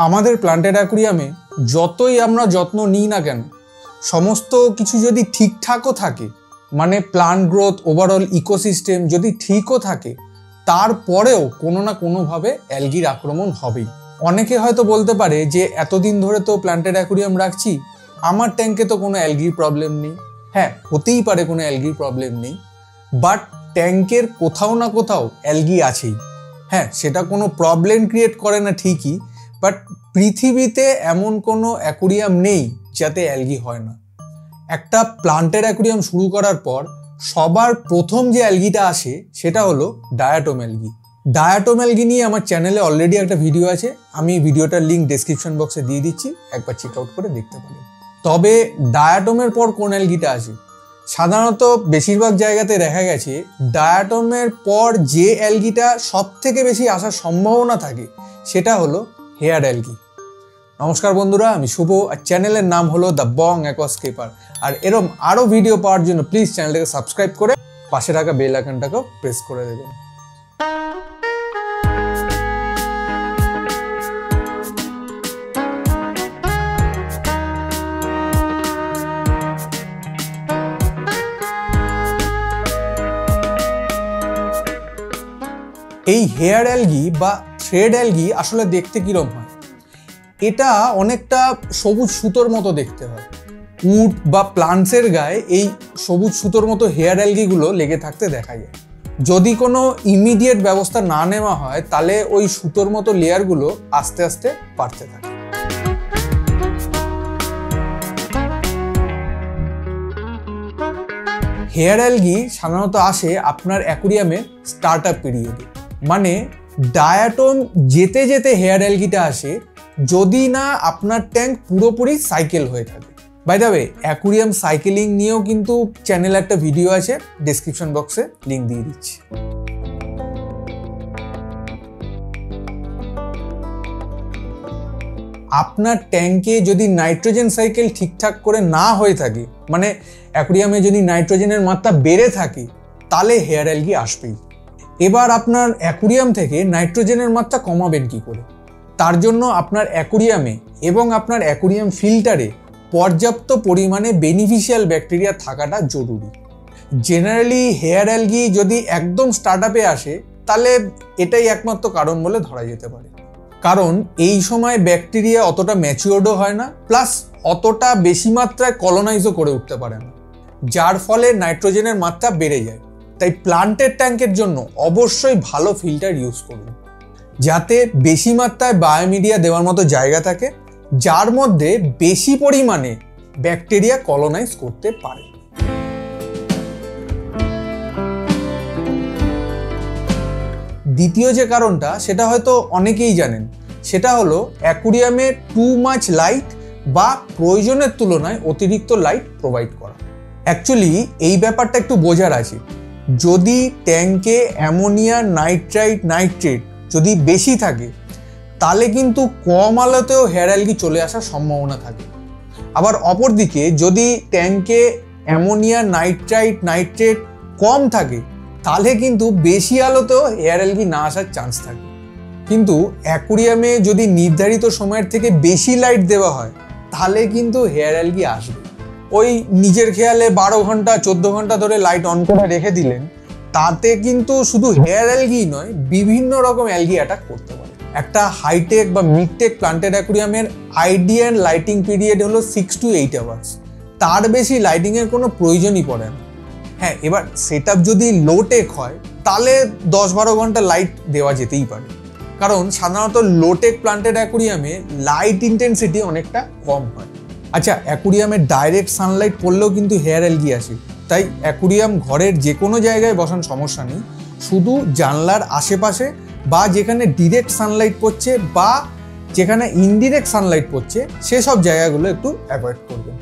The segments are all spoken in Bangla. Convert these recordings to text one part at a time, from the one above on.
আমাদের প্লান্টেড অ্যাকুরিয়ামে যতই আমরা যত্ন নিই না কেন, সমস্ত কিছু যদি ঠিকঠাকও থাকে, মানে প্লান্ট গ্রোথ, ওভারঅল ইকোসিস্টেম যদি ঠিকও থাকে, তারপরেও কোনো না কোনোভাবে অ্যালগির আক্রমণ হবেই। অনেকে হয়তো বলতে পারে যে এতদিন ধরে তো প্লান্টেড অ্যাকুরিয়াম রাখছি, আমার ট্যাঙ্কে তো কোনো অ্যালগির প্রবলেম নেই। হ্যাঁ, হতেই পারে কোনো অ্যালগির প্রবলেম নেই, বাট ট্যাঙ্কের কোথাও না কোথাও অ্যালগি আছেই। হ্যাঁ, সেটা কোনো প্রবলেম ক্রিয়েট করে না ঠিকই, বাট পৃথিবীতে এমন কোনো অ্যাকুরিয়াম নেই যাতে অ্যালগি হয় না। একটা প্লান্টেড অ্যাকুরিয়াম শুরু করার পর সবার প্রথম যে অ্যালগিটা আসে সেটা হলো ডায়াটোম অ্যালগি। ডায়াটোম অ্যালগি নিয়ে আমার চ্যানেলে অলরেডি একটা ভিডিও আছে, আমি ভিডিওটার লিঙ্ক ডেসক্রিপশন বক্সে দিয়ে দিচ্ছি, একবার চেক আউট করে দেখতে পারেন। তবে ডায়াটোমের পর কোন অ্যালগিটা আসে? সাধারণত বেশিরভাগ জায়গাতে দেখা গেছে ডায়াটোমের পর যে অ্যালগিটা সব থেকে বেশি আসার সম্ভাবনা থাকে সেটা হলো হেয়ার অ্যালগি। নমস্কার বন্ধুরা, আমি শুভ, আর চ্যানেলের নাম হলো দ্য বং অ্যাকোয়াস্কেপার। আর এরকম আরও ভিডিও পাওয়ার জন্য প্লিজ চ্যানেলটাকে সাবস্ক্রাইব করে পাশে থাকা বেল আইকনটাকেও প্রেস করে দেবেন। এই হেয়ার অ্যালগি বা থ্রেড অ্যালগি আসলে দেখতে কিরম হয়? এটা অনেকটা সবুজ সুতোর মতো দেখতে হয়। উড বা প্লান্টসের গায়ে এই সবুজ সুতোর মতো হেয়ার অ্যালগিগুলো লেগে থাকতে দেখা যায়। যদি কোনো ইমিডিয়েট ব্যবস্থা না নেওয়া হয় তাহলে ওই সুতোর মতো লেয়ারগুলো আস্তে আস্তে বাড়তে থাকে। হেয়ার অ্যালগি সাধারণত আসে আপনার অ্যাকুরিয়ামের স্টার্ট আপ পিরিয়ডে, মানে ডায়াটোম যেতে যেতে হেয়ার অ্যালগিটা আসে, যদি না আপনার ট্যাঙ্ক পুরোপুরি সাইকেল হয়ে থাকে। By the way, aquarium cycling নিয়েও কিন্তু চ্যানেলে একটা ভিডিও আছে, ডেসক্রিপশন বক্সে লিঙ্ক দিয়ে দিচ্ছি। আপনার ট্যাঙ্কে যদি নাইট্রোজেন সাইকেল ঠিকঠাক করে না হয়ে থাকে, মানে অ্যাকুরিয়ামে যদি নাইট্রোজেনের মাত্রা বেড়ে থাকে, তাহলে হেয়ার অ্যালগি আসবেই। এবার আপনার অ্যাকুরিয়াম থেকে নাইট্রোজেনের মাত্রা কমাবেন কি করে? তার জন্য আপনার অ্যাকুরিয়ামে এবং আপনার অ্যাকুরিয়াম ফিল্টারে পর্যাপ্ত পরিমাণে বেনিফিশিয়াল ব্যাকটেরিয়া থাকাটা জরুরি। জেনারেলি হেয়ার অ্যালগি যদি একদম স্টার্ট আপে আসে, তাহলে এটাই একমাত্র কারণ বলে ধরা যেতে পারে। কারণ এই সময় ব্যাকটেরিয়া অতটা ম্যাচিওর্ডও হয় না, প্লাস অতটা বেশি মাত্রায় কলোনাইজও করে উঠতে পারে না, যার ফলে নাইট্রোজেনের মাত্রা বেড়ে যায়। তাই প্লান্টেড ট্যাঙ্কের জন্য অবশ্যই ভালো ফিল্টার ইউজ করুন, যাতে বেশি মাত্রায় বায়োমিডিয়া দেওয়ার মতো জায়গা থাকে, যার মধ্যে বেশি পরিমাণে ব্যাকটেরিয়া কলোনাইজ করতে পারে। দ্বিতীয় যে কারণটা, সেটা হয়তো অনেকেই জানেন, সেটা হলো অ্যাকুরিয়ামে টু মাচ লাইট বা প্রয়োজনের তুলনায় অতিরিক্ত লাইট প্রোভাইড করা। অ্যাকচুয়ালি এই ব্যাপারটা একটু বোঝার আছে। যদি ট্যাঙ্কে অ্যামোনিয়া নাইট্রেট যদি বেশি থাকে, তাহলে কিন্তু কম আলোতেও হেয়ার অ্যালগি চলে আসার সম্ভাবনা থাকে। আবার অপরদিকে যদি ট্যাঙ্কে অ্যামোনিয়া নাইট্রেট কম থাকে, তাহলে কিন্তু বেশি আলোতেও হেয়ার অ্যালগি না আসার চান্স থাকে। কিন্তু অ্যাকুরিয়ামে যদি নির্ধারিত সময়ের থেকে বেশি লাইট দেওয়া হয়, তাহলে কিন্তু হেয়ার অ্যালগি আসবে। ওই নিজের খেয়ালে 12 ঘন্টা 14 ঘন্টা ধরে লাইট অন করে রেখে দিলেন, তাতে কিন্তু শুধু হেয়ার অ্যালগি নয়, বিভিন্ন রকম অ্যালগি অ্যাটাক করতে পারে। একটা হাইটেক বা মিডটেক প্লান্টেড অ্যাকুরিয়ামের আইডিয়াল লাইটিং পিরিয়ড হলো 6 to 8 আওয়ার্স। তার বেশি লাইটিংয়ের কোনো প্রয়োজনই পড়ে না। হ্যাঁ, এবার সেট আপ যদি লো টেক হয়, তাহলে 10-12 ঘন্টা লাইট দেওয়া যেতেই পারে, কারণ সাধারণত লো টেক প্লান্টেড অ্যাকুরিয়ামে লাইট ইন্টেন্সিটি অনেকটা কম হয়। আচ্ছা, অ্যাকুরিয়ামে ডাইরেক্ট সানলাইট পড়লেও কিন্তু হেয়ার অ্যালগি আসে, তাই অ্যাকুরিয়াম ঘরের যে কোনো জায়গায় বসান সমস্যা নেই, শুধু জানলার আশেপাশে বা যেখানে ডিরেক্ট সানলাইট পড়ছে বা যেখানে ইনডিরেক্ট সানলাইট পড়ছে সেসব জায়গাগুলো একটু অ্যাভয়েড করবেন।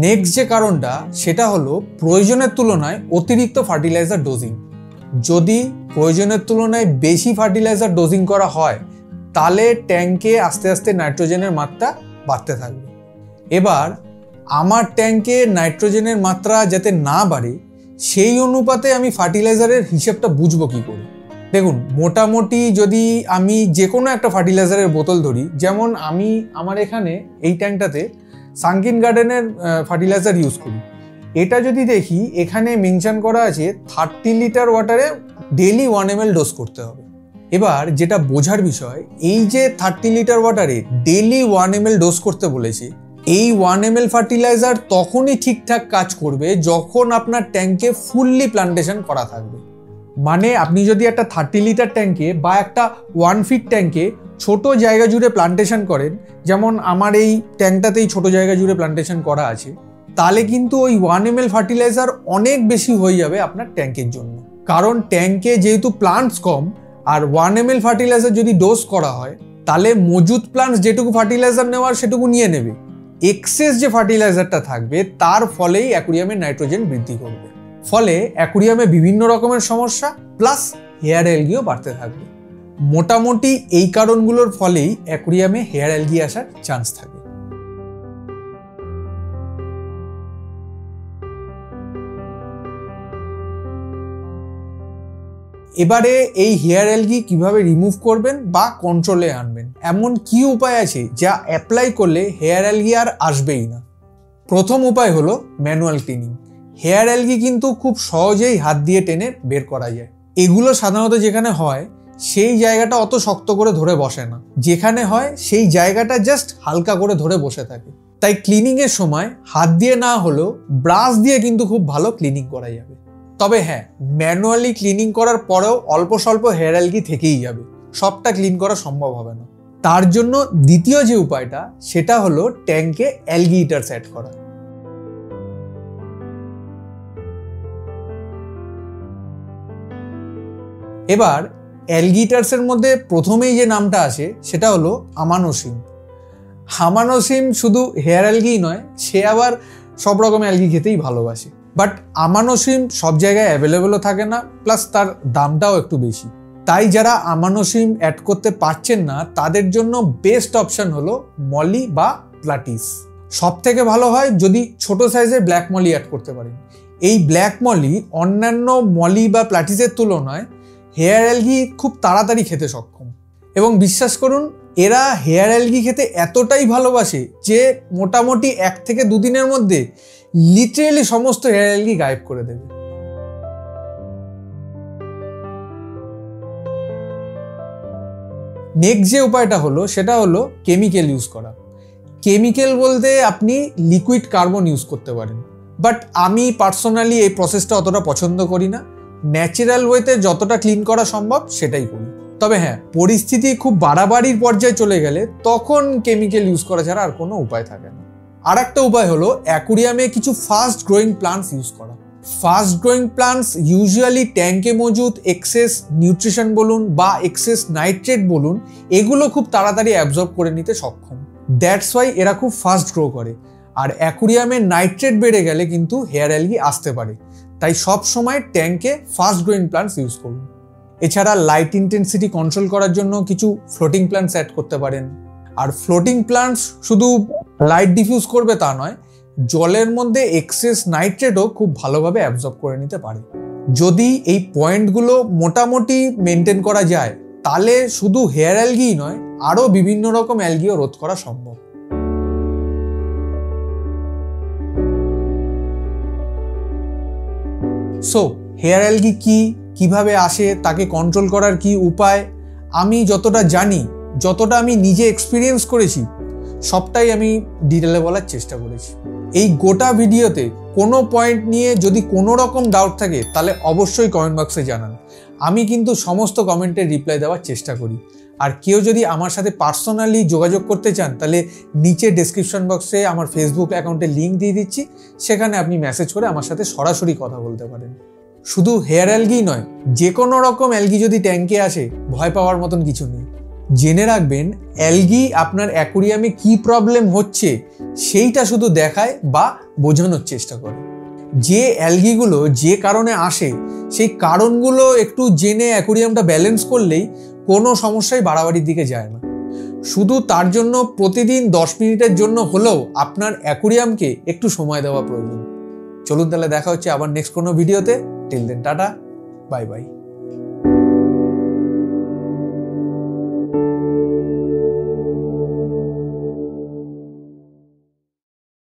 নেক্সট যে কারণটা, সেটা হলো প্রয়োজনের তুলনায় অতিরিক্ত ফার্টিলাইজার ডোজিং। যদি প্রয়োজনের তুলনায় বেশি ফার্টিলাইজার ডোজিং করা হয়, তাহলে ট্যাঙ্কে আস্তে আস্তে নাইট্রোজেনের মাত্রা বাড়তে থাকবে। এবার আমার ট্যাঙ্কে নাইট্রোজেনের মাত্রা যাতে না বাড়ে, সেই অনুপাতে আমি ফার্টিলাইজারের হিসেবটা বুঝবো কি করে? দেখুন, মোটামুটি যদি আমি যে কোনো একটা ফার্টিলাইজারের বোতল ধরি, যেমন আমি আমার এখানে এই ট্যাঙ্কটাতে সানকিন গার্ডেনের ফার্টিলাইজার ইউজ করি। এটা যদি দেখি, এখানে মেনশন করা আছে 30 লিটার ওয়াটারে ডেইলি 1 ml ডোজ করতে হবে। এবার যেটা বোঝার বিষয়, এই যে 30 লিটার ওয়াটারে ডেইলি 1 ml ডোজ করতে বলেছে, এই 1 ml ফার্টিলাইজার তখনই ঠিকঠাক কাজ করবে যখন আপনার ট্যাঙ্কে ফুললি প্লান্টেশন করা থাকবে। মানে আপনি যদি একটা 30 লিটার ট্যাঙ্কে বা একটা 1 ফিট ট্যাঙ্কে ছোট জায়গা জুড়ে প্লান্টেশন করেন, যেমন আমার এই ট্যাঙ্কটাতেই ছোট জায়গা জুড়ে প্লান্টেশন করা আছে, তাহলে কিন্তু ওই 1 ml ফার্টিলাইজার অনেক বেশি হয়ে যাবে আপনার ট্যাঙ্কের জন্য। কারণ ট্যাঙ্কে যেহেতু প্লান্টস কম, আর 1 ml ফার্টিলাইজার যদি ডোজ করা হয়, তাহলে মজুদ প্লান্টস যেটুকু ফার্টিলাইজার নেওয়ার সেটুকু নিয়ে নেবে। এক্সেস যে ফার্টিলাইজারটা থাকবে তার ফলেই অ্যাকুরিয়ামের নাইট্রোজেন বৃদ্ধি করবে। ফলে অ্যাকুরিয়ামে বিভিন্ন রকমের সমস্যা প্লাস হেয়ার অ্যালগিও বাড়তে থাকবে। মোটামুটি এই কারণগুলোর ফলেই অ্যাকুরিয়ামে হেয়ার অ্যালগি আসার চান্স থাকে। এবারে এই হেয়ার অ্যালগি কিভাবে রিমুভ করবেন বা কন্ট্রোলে আনবেন, এমন কি উপায় আছে যা অ্যাপ্লাই করলে হেয়ার অ্যালগি আর আসবেই না? প্রথম উপায় হলো ম্যানুয়াল ক্লিনিং। হেয়ার অ্যালগি কিন্তু খুব সহজেই হাত দিয়ে টেনে বের করা যায়। এগুলো সাধারণত যেখানে হয় সেই জায়গাটা অত শক্ত করে ধরে বসে না, যেখানে হয় সেই জায়গাটা জাস্ট হালকা করে ধরে বসে থাকে। তাই ক্লিনিংয়ের সময় হাত দিয়ে না হলেও ব্রাশ দিয়ে কিন্তু খুব ভালো ক্লিনিং করা যাবে। তবে হ্যাঁ, ম্যানুয়ালি ক্লিনিং করার পরেও অল্প স্বল্প হেয়ার অ্যালগি থেকেই যাবে, সবটা ক্লিন করা সম্ভব হবে না। তার জন্য দ্বিতীয় যে উপায়টা, সেটা হলো ট্যাঙ্কে অ্যালগি ইটার সেট করা। এবার অ্যালগিটার্সের মধ্যে প্রথমেই যে নামটা আসে সেটা হলো আমানোসিম। আমানোসিম শুধু হেয়ার অ্যালগিই নয়, সে আবার সব রকম অ্যালগি খেতেই ভালোবাসে। বাট আমানোসিম সব জায়গায় অ্যাভেলেবেলও থাকে না, প্লাস তার দামটাও একটু বেশি। তাই যারা আমানোসিম অ্যাড করতে পারছেন না, তাদের জন্য বেস্ট অপশন হলো মলি বা প্লাটিস। সব থেকে ভালো হয় যদি ছোট সাইজের ব্ল্যাক মলি অ্যাড করতে পারেন। এই ব্ল্যাক মলি অন্যান্য মলি বা প্লাটিসের তুলনায় হেয়ার অ্যালগি খুব তাড়াতাড়ি খেতে সক্ষম, এবং বিশ্বাস করুন, এরা হেয়ার অ্যালগি খেতে এতটাই ভালোবাসে যে মোটামুটি 1 থেকে 2 দিনের মধ্যে লিটারেলি সমস্ত হেয়ার অ্যালগি গায়েব করে দেবে। নেক্সট যে উপায়টা হলো সেটা হলো কেমিক্যাল ইউজ করা। কেমিক্যাল বলতে আপনি লিকুইড কার্বন ইউজ করতে পারেন, বাট আমি পার্সোনালি এই প্রসেসটা অতটা পছন্দ করি না। ন্যাচারাল ওয়েতে যতটা ক্লিন করা সম্ভব সেটাই করি। তবে হ্যাঁ, পরিস্থিতি খুব বাড়াবাড়ির পর্যায়ে চলে গেলে তখন কেমিক্যাল ইউজ করা ছাড়া আর কোনো উপায় থাকে না। আর একটা উপায় হলো অ্যাকুরিয়ামে কিছু ফাস্ট গ্রোয়িং প্লান্টস ইউজ করা। ফাস্ট গ্রোয়িং প্লান্টস ইউজুয়ালি ট্যাঙ্কে মজুদ এক্সেস নিউট্রিশন বলুন বা এক্সেস নাইট্রেট বলুন, এগুলো খুব তাড়াতাড়ি অ্যাবজর্ব করে নিতে সক্ষম। দ্যাটস ওয়াই এরা খুব ফাস্ট গ্রো করে। আর অ্যাকুরিয়ামে নাইট্রেট বেড়ে গেলে কিন্তু হেয়ার অ্যালগি আসতে পারে। তাই সব সময় ট্যাঙ্কে ফাস্ট গ্রোয়িং প্লান্টস ইউজ করুন। এছাড়া লাইট ইন্টেন্সিটি কন্ট্রোল করার জন্য কিছু ফ্লোটিং প্লান্টস অ্যাড করতে পারেন। আর ফ্লোটিং প্লান্টস শুধু লাইট ডিফিউজ করবে তা নয়, জলের মধ্যে এক্সেস নাইট্রেটও খুব ভালোভাবে অ্যাবজর্ব করে নিতে পারে। যদি এই পয়েন্টগুলো মোটামুটি মেনটেন করা যায়, তাহলে শুধু হেয়ার অ্যালগিই নয়, আরও বিভিন্ন রকম অ্যালগিও রোধ করা সম্ভব। সো হেয়ার অ্যালগি কি, কিভাবে আসে, তাকে কন্ট্রোল করার কি উপায়, আমি যতটা জানি, যতটা আমি নিজে এক্সপিরিয়েন্স করেছি, সবটাই আমি ডিটেলে বলার চেষ্টা করেছি। এই গোটা ভিডিওতে কোনো পয়েন্ট নিয়ে যদি কোনো রকম ডাউট থাকে তাহলে অবশ্যই কমেন্ট বক্সে জানান। আমি কিন্তু সমস্ত কমেন্টের রিপ্লাই দেওয়ার চেষ্টা করি। আর কেউ যদি আমার সাথে পার্সোনালি যোগাযোগ করতে চান, তাহলে নিচে ডেসক্রিপশন বক্সে আমার ফেসবুক অ্যাকাউন্টের লিঙ্ক দিয়ে দিচ্ছি, সেখানে আপনি মেসেজ করে আমার সাথে সরাসরি কথা বলতে পারেন। শুধু হেয়ার অ্যালগি নয়, যে কোনো রকম অ্যালগি যদি ট্যাঙ্কে আসে, ভয় পাওয়ার মতন কিছু নেই। জেনে রাখবেন, অ্যালগি আপনার অ্যাকুরিয়ামে কি প্রবলেম হচ্ছে সেইটা শুধু দেখায় বা বোঝানোর চেষ্টা করে। যে অ্যালগিগুলো যে কারণে আসে, সেই কারণগুলো একটু জেনে অ্যাকুরিয়ামটা ব্যালেন্স করলেই কোনো সমস্যাই বাড়াবাড়ির দিকে যায় না। শুধু তার জন্য প্রতিদিন 10 মিনিটের জন্য হলেও আপনার অ্যাকুরিয়ামকে একটু সময় দেওয়া প্রয়োজন। চলুন তাহলে দেখা হচ্ছে আবার নেক্সট কোনো ভিডিওতে। Till then tata, bye by.